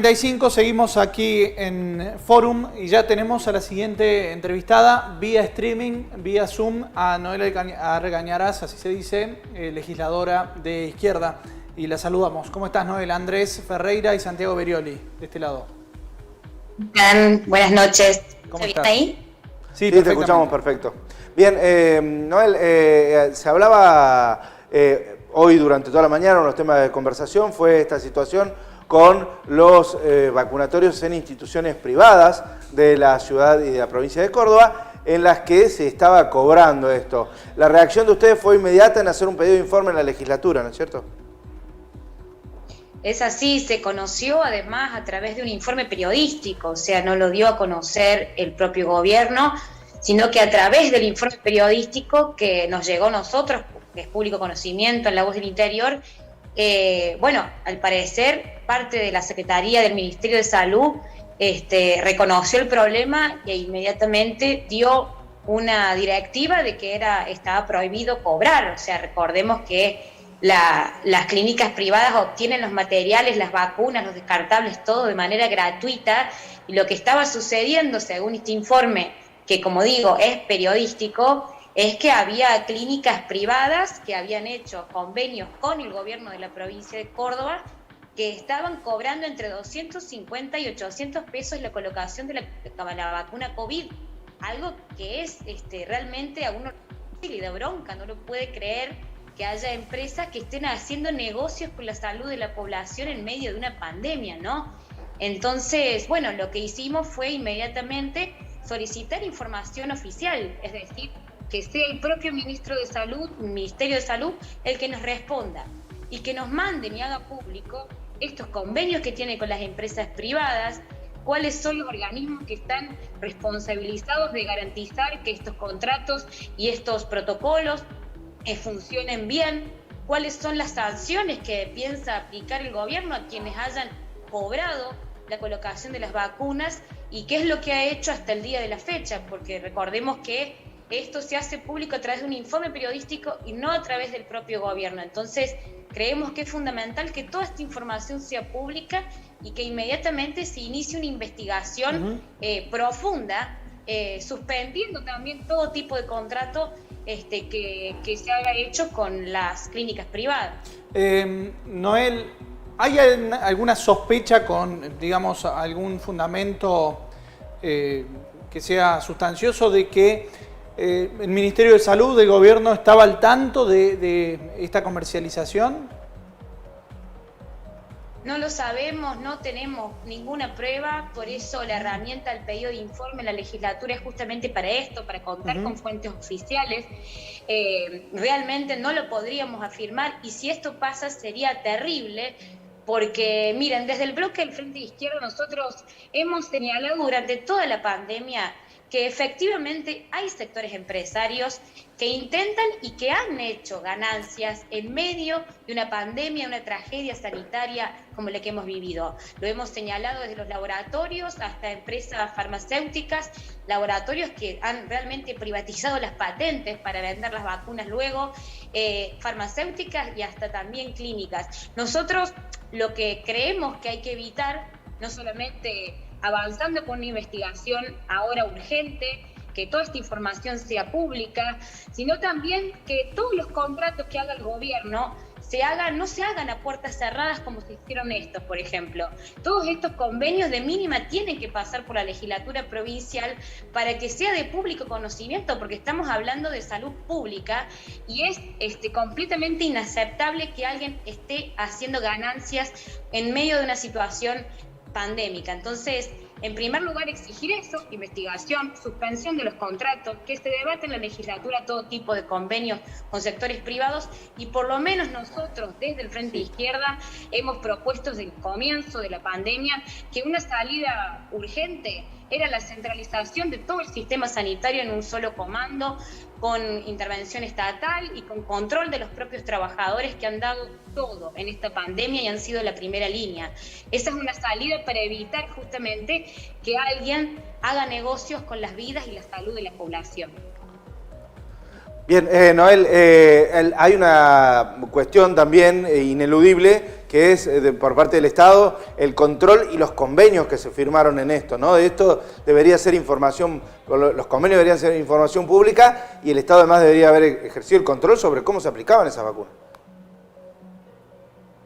35, seguimos aquí en Forum y ya tenemos a la siguiente entrevistada vía streaming, vía Zoom, a Noel Argañarás, así se dice, legisladora de izquierda. Y la saludamos. ¿Cómo estás, Noel? Andrés Ferreira y Santiago Berioli, de este lado. Buenas noches. ¿Cómo estás? ¿Ahí? Sí, te escuchamos perfecto. Bien, Noel, se hablaba hoy durante toda la mañana, uno de los temas de conversación fue esta situación con los vacunatorios en instituciones privadas de la ciudad y de la provincia de Córdoba, en las que se estaba cobrando esto. La reacción de ustedes fue inmediata en hacer un pedido de informe en la legislatura, ¿no es cierto? Es así, se conoció además a través de un informe periodístico, o sea, no lo dio a conocer el propio gobierno, sino que a través del informe periodístico que nos llegó a nosotros, que es público conocimiento en La Voz del Interior, al parecer parte de la Secretaría del Ministerio de Salud reconoció el problema e inmediatamente dio una directiva de que estaba prohibido cobrar. O sea, recordemos que las clínicas privadas obtienen los materiales, las vacunas, los descartables, todo de manera gratuita, y lo que estaba sucediendo, según este informe, que como digo es periodístico, es que había clínicas privadas que habían hecho convenios con el gobierno de la provincia de Córdoba que estaban cobrando entre 250 y 800 pesos la colocación de la vacuna COVID, algo que es realmente a uno le da bronca, no lo puede creer que haya empresas que estén haciendo negocios con la salud de la población en medio de una pandemia, ¿no? Entonces, lo que hicimos fue inmediatamente solicitar información oficial, es decir, que sea el propio Ministerio de Salud, el que nos responda y que nos manden y haga público estos convenios que tiene con las empresas privadas, cuáles son los organismos que están responsabilizados de garantizar que estos contratos y estos protocolos funcionen bien, cuáles son las sanciones que piensa aplicar el gobierno a quienes hayan cobrado la colocación de las vacunas y qué es lo que ha hecho hasta el día de la fecha, porque recordemos que esto se hace público a través de un informe periodístico y no a través del propio gobierno. Entonces, creemos que es fundamental que toda esta información sea pública y que inmediatamente se inicie una investigación profunda, suspendiendo también todo tipo de contrato que se haya hecho con las clínicas privadas. Noel, ¿hay alguna sospecha con, digamos, algún fundamento que sea sustancioso de que el Ministerio de Salud del gobierno estaba al tanto de esta comercialización? No lo sabemos, no tenemos ninguna prueba, por eso la herramienta del pedido de informe en la legislatura es justamente para esto, para contar con fuentes oficiales. Realmente no lo podríamos afirmar y si esto pasa sería terrible, porque miren, desde el bloque del Frente de Izquierda nosotros hemos señalado durante toda la pandemia que efectivamente hay sectores empresarios que intentan y que han hecho ganancias en medio de una pandemia, una tragedia sanitaria como la que hemos vivido. Lo hemos señalado desde los laboratorios hasta empresas farmacéuticas, laboratorios que han realmente privatizado las patentes para vender las vacunas luego, farmacéuticas y hasta también clínicas. Nosotros lo que creemos que hay que evitar, no solamente avanzando con una investigación ahora urgente, que toda esta información sea pública, sino también que todos los contratos que haga el gobierno no se hagan a puertas cerradas como se hicieron estos, por ejemplo. Todos estos convenios de mínima tienen que pasar por la legislatura provincial para que sea de público conocimiento, porque estamos hablando de salud pública y es completamente inaceptable que alguien esté haciendo ganancias en medio de una situación pandémica. Entonces, en primer lugar, exigir eso, investigación, suspensión de los contratos, que se debate en la legislatura todo tipo de convenios con sectores privados y por lo menos nosotros desde el Frente de Izquierda hemos propuesto desde el comienzo de la pandemia que una salida urgente era la centralización de todo el sistema sanitario en un solo comando, con intervención estatal y con control de los propios trabajadores que han dado todo en esta pandemia y han sido la primera línea. Esa es una salida para evitar justamente que alguien haga negocios con las vidas y la salud de la población. Bien, Noel, hay una cuestión también ineludible que es por parte del Estado el control y los convenios que se firmaron en esto, ¿no? De esto debería ser información, los convenios deberían ser información pública y el Estado además debería haber ejercido el control sobre cómo se aplicaban esas vacunas.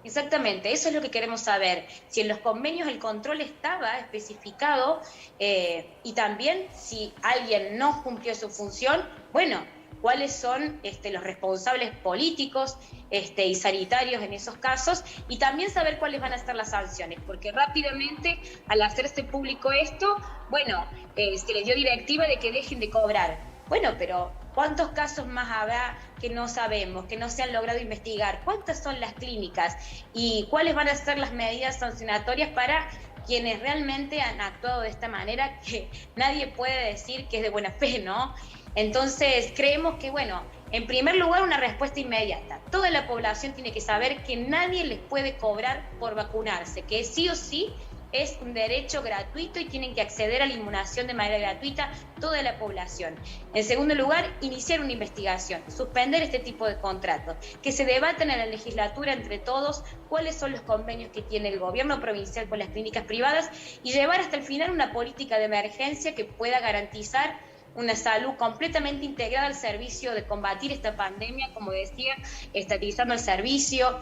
Exactamente, eso es lo que queremos saber. Si en los convenios el control estaba especificado y también si alguien no cumplió su función, bueno, cuáles son los responsables políticos y sanitarios en esos casos, y también saber cuáles van a ser las sanciones, porque rápidamente al hacerse público esto, bueno, se les dio directiva de que dejen de cobrar. Bueno, pero ¿cuántos casos más habrá que no sabemos, que no se han logrado investigar? ¿Cuántas son las clínicas? ¿Y cuáles van a ser las medidas sancionatorias para quienes realmente han actuado de esta manera, que nadie puede decir que es de buena fe, ¿no? Entonces, creemos que, bueno, en primer lugar, una respuesta inmediata. Toda la población tiene que saber que nadie les puede cobrar por vacunarse, que sí o sí es un derecho gratuito y tienen que acceder a la inmunización de manera gratuita toda la población. En segundo lugar, iniciar una investigación, suspender este tipo de contratos, que se debatan en la legislatura entre todos cuáles son los convenios que tiene el gobierno provincial con las clínicas privadas y llevar hasta el final una política de emergencia que pueda garantizar una salud completamente integrada al servicio de combatir esta pandemia, como decía, estatizando el servicio,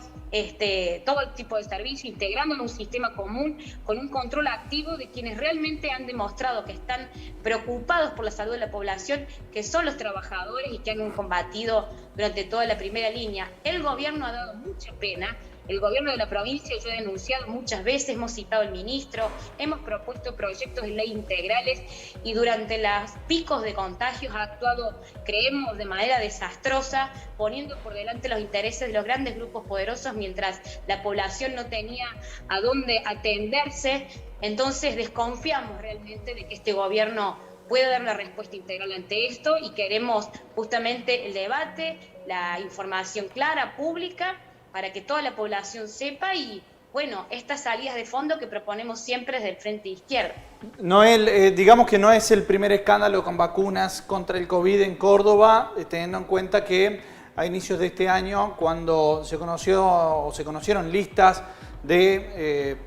todo tipo de servicio, integrando en un sistema común, con un control activo de quienes realmente han demostrado que están preocupados por la salud de la población, que son los trabajadores y que han combatido durante toda la primera línea. El gobierno ha dado mucha pena. El gobierno de la provincia, yo he denunciado muchas veces, hemos citado al ministro, hemos propuesto proyectos de ley integrales y durante los picos de contagios ha actuado, creemos, de manera desastrosa, poniendo por delante los intereses de los grandes grupos poderosos mientras la población no tenía a dónde atenderse. Entonces desconfiamos realmente de que este gobierno pueda dar una respuesta integral ante esto y queremos justamente el debate, la información clara, pública, para que toda la población sepa y, bueno, estas salidas de fondo que proponemos siempre desde el Frente Izquierda. Noel, digamos que no es el primer escándalo con vacunas contra el COVID en Córdoba, teniendo en cuenta que a inicios de este año, cuando se conocieron listas de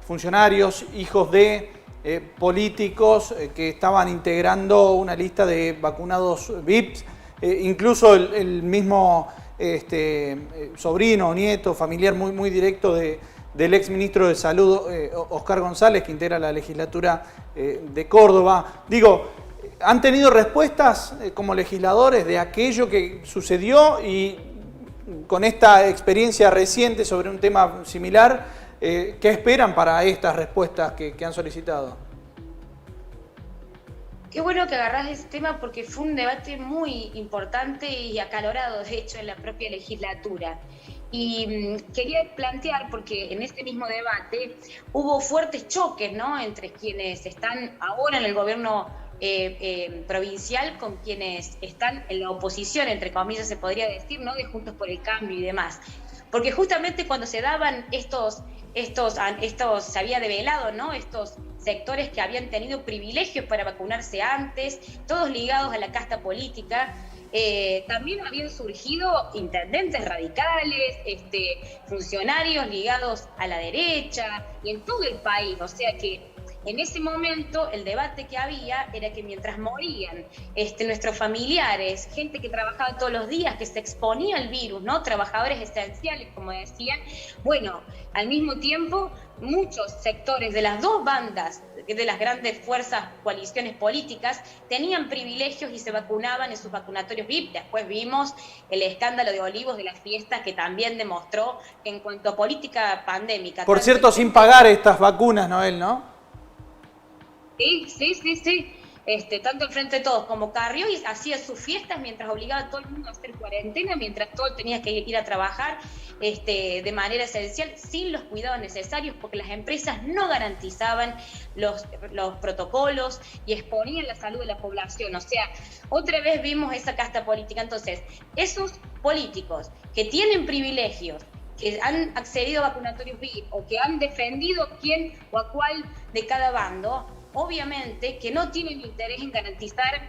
funcionarios, hijos de políticos que estaban integrando una lista de vacunados VIPs, incluso el mismo sobrino o nieto, familiar muy directo del ex ministro de Salud, Oscar González, que integra la legislatura de Córdoba. Digo, ¿han tenido respuestas como legisladores de aquello que sucedió y con esta experiencia reciente sobre un tema similar, qué esperan para estas respuestas que han solicitado? Qué bueno que agarrás ese tema porque fue un debate muy importante y acalorado, de hecho, en la propia legislatura. Y quería plantear, porque en este mismo debate hubo fuertes choques, ¿no?, entre quienes están ahora en el gobierno provincial con quienes están en la oposición, entre comillas se podría decir, ¿no?, de Juntos por el Cambio y demás. Porque justamente cuando se daban se había develado, ¿no?, estos sectores que habían tenido privilegios para vacunarse antes, todos ligados a la casta política. También habían surgido intendentes radicales, funcionarios ligados a la derecha y en todo el país, o sea que en ese momento el debate que había era que mientras morían nuestros familiares, gente que trabajaba todos los días, que se exponía al virus, ¿no?, trabajadores esenciales, como decían, bueno, al mismo tiempo muchos sectores de las dos bandas, de las grandes fuerzas, coaliciones políticas, tenían privilegios y se vacunaban en sus vacunatorios VIP. Después vimos el escándalo de Olivos de las fiestas, que también demostró que en cuanto a política pandémica... Por cierto, sin pagar estas vacunas, Noel, ¿no? Sí. Tanto el Frente de Todos como Carrió hacía sus fiestas mientras obligaba a todo el mundo a hacer cuarentena, mientras todo tenía que ir a trabajar de manera esencial, sin los cuidados necesarios, porque las empresas no garantizaban los protocolos y exponían la salud de la población. O sea, otra vez vimos esa casta política. Entonces, esos políticos que tienen privilegios, que han accedido a vacunatorios VIP o que han defendido quién o a cuál de cada bando, obviamente que no tienen interés en garantizar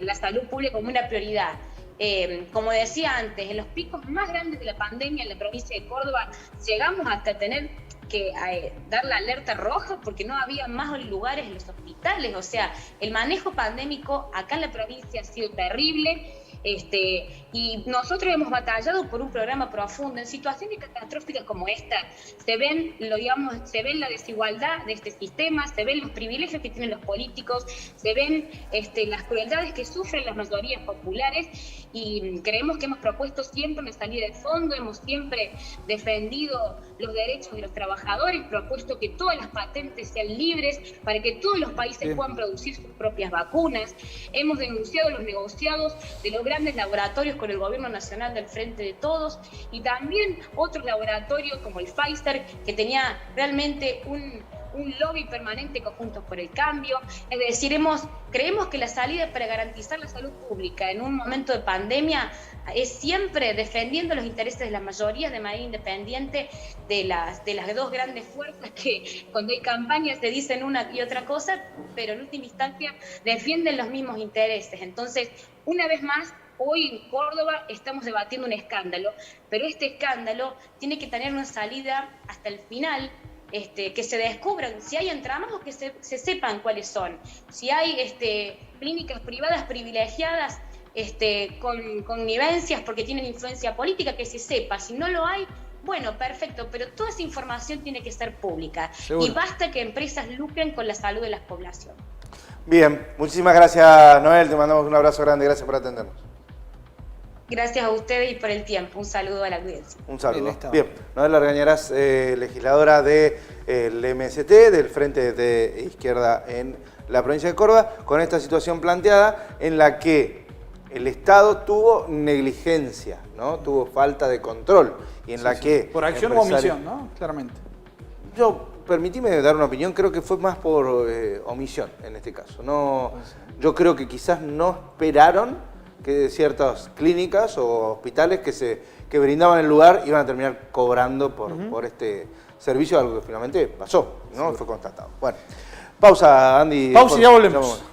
la salud pública como una prioridad. como decía antes, en los picos más grandes de la pandemia en la provincia de Córdoba llegamos hasta tener que dar la alerta roja porque no había más lugares en los hospitales. O sea, el manejo pandémico acá en la provincia ha sido terrible. Y nosotros hemos batallado por un programa profundo. En situaciones catastróficas como esta se ven la desigualdad de este sistema, se ven los privilegios que tienen los políticos, se ven las crueldades que sufren las mayorías populares, y creemos que hemos propuesto siempre una salida de fondo, hemos siempre defendido los derechos de los trabajadores, propuesto que todas las patentes sean libres para que todos los países puedan producir sus propias vacunas. Hemos denunciado los negociados de los grandes laboratorios con el gobierno nacional del Frente de Todos, y también otros laboratorios como el Pfizer, que tenía realmente un lobby permanente con Juntos por el Cambio. Es decir, creemos que la salida para garantizar la salud pública en un momento de pandemia es siempre defendiendo los intereses de las mayorías de manera independiente de las dos grandes fuerzas que cuando hay campañas te dicen una y otra cosa, pero en última instancia defienden los mismos intereses. Entonces, una vez más, hoy en Córdoba estamos debatiendo un escándalo, pero este escándalo tiene que tener una salida hasta el final, que se descubran si hay entramados, que se sepan cuáles son. Si hay clínicas privadas privilegiadas con connivencias porque tienen influencia política, que se sepa. Si no lo hay, bueno, perfecto, pero toda esa información tiene que ser pública. Seguro. Y basta que empresas lucren con la salud de la población. Bien, muchísimas gracias, Noel, te mandamos un abrazo grande, gracias por atendernos. Gracias a ustedes y por el tiempo. Un saludo a la audiencia. Un saludo. Bien, Noel Argañarás, legisladora del MST, del Frente de Izquierda en la provincia de Córdoba, con esta situación planteada en la que el Estado tuvo negligencia, ¿no? Tuvo falta de control y en la que... Por acción o omisión, ¿no? Claramente. Permitime dar una opinión, creo que fue más por omisión en este caso. No, yo creo que quizás no esperaron que ciertas clínicas o hospitales que brindaban el lugar iban a terminar cobrando por este servicio, algo que finalmente pasó, ¿no? Sí. Fue constatado. Bueno, pausa, Andy. Pausa y ya volvemos.